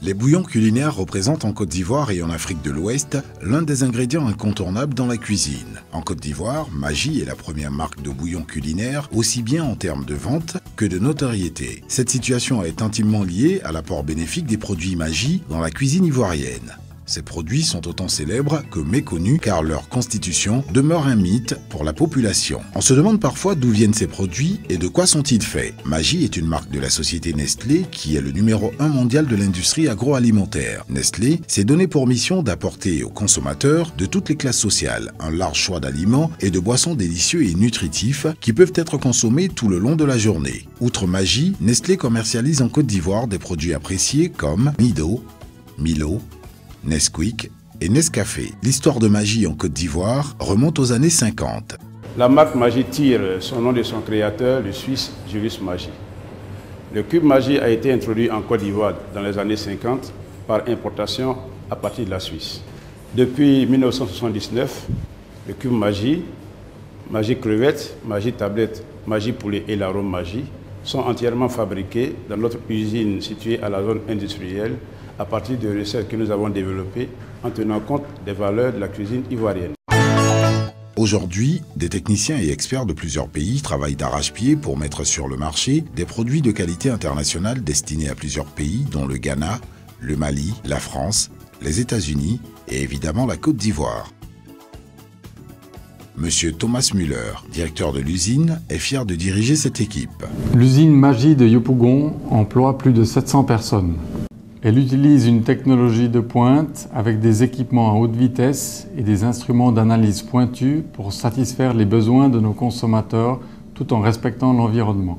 Les bouillons culinaires représentent en Côte d'Ivoire et en Afrique de l'Ouest l'un des ingrédients incontournables dans la cuisine. En Côte d'Ivoire, Maggi est la première marque de bouillon culinaire, aussi bien en termes de vente que de notoriété. Cette situation est intimement liée à l'apport bénéfique des produits Maggi dans la cuisine ivoirienne. Ces produits sont autant célèbres que méconnus car leur constitution demeure un mythe pour la population. On se demande parfois d'où viennent ces produits et de quoi sont-ils faits. Maggi est une marque de la société Nestlé qui est le numéro 1 mondial de l'industrie agroalimentaire. Nestlé s'est donné pour mission d'apporter aux consommateurs de toutes les classes sociales un large choix d'aliments et de boissons délicieux et nutritifs qui peuvent être consommés tout le long de la journée. Outre Maggi, Nestlé commercialise en Côte d'Ivoire des produits appréciés comme Nido, Milo, Nesquik et Nescafé. L'histoire de Maggi en Côte d'Ivoire remonte aux années 50. La marque Maggi tire son nom de son créateur, le Suisse Julius Maggi. Le cube Maggi a été introduit en Côte d'Ivoire dans les années 50 par importation à partir de la Suisse. Depuis 1979, le cube Maggi, Maggi crevette, Maggi tablette, Maggi poulet et l'arôme Maggi sont entièrement fabriqués dans notre usine située à la zone industrielle à partir de recettes que nous avons développées en tenant compte des valeurs de la cuisine ivoirienne. Aujourd'hui, des techniciens et experts de plusieurs pays travaillent d'arrache-pied pour mettre sur le marché des produits de qualité internationale destinés à plusieurs pays dont le Ghana, le Mali, la France, les États-Unis et évidemment la Côte d'Ivoire. Monsieur Thomas Müller, directeur de l'usine, est fier de diriger cette équipe. L'usine Maggi de Yopougon emploie plus de 700 personnes. Elle utilise une technologie de pointe avec des équipements à haute vitesse et des instruments d'analyse pointus pour satisfaire les besoins de nos consommateurs tout en respectant l'environnement.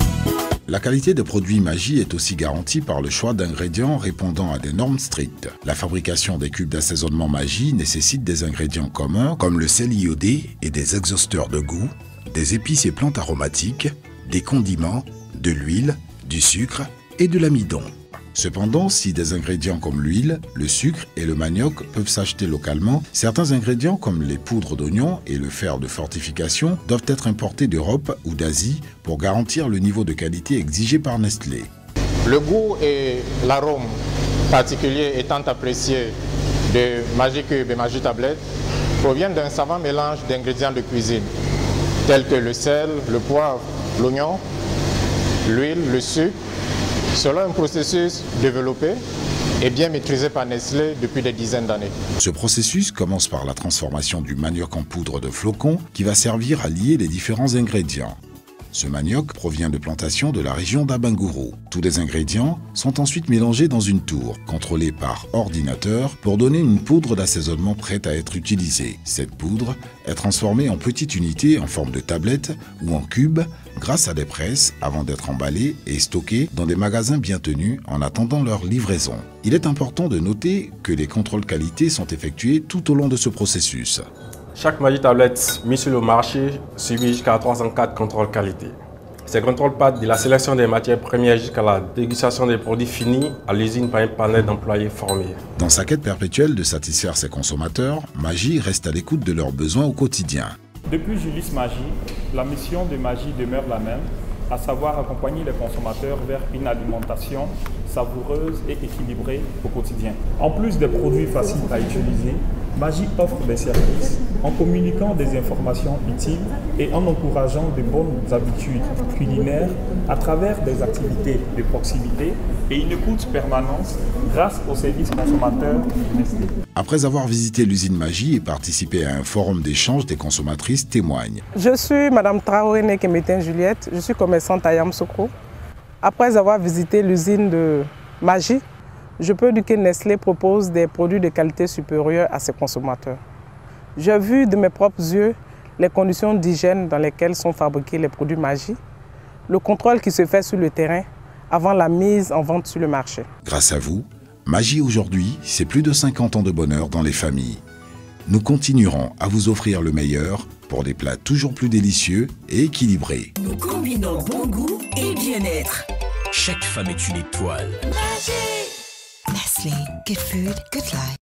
La qualité des produits Maggi est aussi garantie par le choix d'ingrédients répondant à des normes strictes. La fabrication des cubes d'assaisonnement Maggi nécessite des ingrédients communs comme le sel iodé et des exhausteurs de goût, des épices et plantes aromatiques, des condiments, de l'huile, du sucre et de l'amidon. Cependant, si des ingrédients comme l'huile, le sucre et le manioc peuvent s'acheter localement, certains ingrédients comme les poudres d'oignon et le fer de fortification doivent être importés d'Europe ou d'Asie pour garantir le niveau de qualité exigé par Nestlé. Le goût et l'arôme particulier étant appréciés de Maggi Cube et Maggi Tablette proviennent d'un savant mélange d'ingrédients de cuisine tels que le sel, le poivre, l'oignon, l'huile, le sucre, selon un processus développé et bien maîtrisé par Nestlé depuis des dizaines d'années. Ce processus commence par la transformation du manioc en poudre de flocons qui va servir à lier les différents ingrédients. Ce manioc provient de plantations de la région d'Abangourou. Tous les ingrédients sont ensuite mélangés dans une tour, contrôlée par ordinateur, pour donner une poudre d'assaisonnement prête à être utilisée. Cette poudre est transformée en petites unités en forme de tablette ou en cubes grâce à des presses avant d'être emballée et stockée dans des magasins bien tenus en attendant leur livraison. Il est important de noter que les contrôles qualité sont effectués tout au long de ce processus. Chaque Maggi tablette mis sur le marché subit jusqu'à 304 contrôles qualité. Ces contrôles partent de la sélection des matières premières jusqu'à la dégustation des produits finis à l'usine par un panel d'employés formés. Dans sa quête perpétuelle de satisfaire ses consommateurs, Maggi reste à l'écoute de leurs besoins au quotidien. Depuis Julius Maggi, la mission de Maggi demeure la même, à savoir accompagner les consommateurs vers une alimentation savoureuse et équilibrée au quotidien. En plus des produits faciles à utiliser, Maggi offre des services en communiquant des informations utiles et en encourageant de bonnes habitudes culinaires à travers des activités de proximité et une écoute permanente grâce au service consommateur de Nestlé. Après avoir visité l'usine Maggi et participé à un forum d'échange, des consommatrices témoignent. Je suis Mme Traoré Nekemetin Juliette, je suis commerçante à Yamoussoukro. Après avoir visité l'usine de Maggi, je peux dire que Nestlé propose des produits de qualité supérieure à ses consommateurs. J'ai vu de mes propres yeux les conditions d'hygiène dans lesquelles sont fabriqués les produits Maggi, le contrôle qui se fait sur le terrain avant la mise en vente sur le marché. Grâce à vous, Maggi aujourd'hui, c'est plus de 50 ans de bonheur dans les familles. Nous continuerons à vous offrir le meilleur pour des plats toujours plus délicieux et équilibrés. Nous combinons bon goût et bien-être. Chaque femme est une étoile. Nestlé, good food, good life.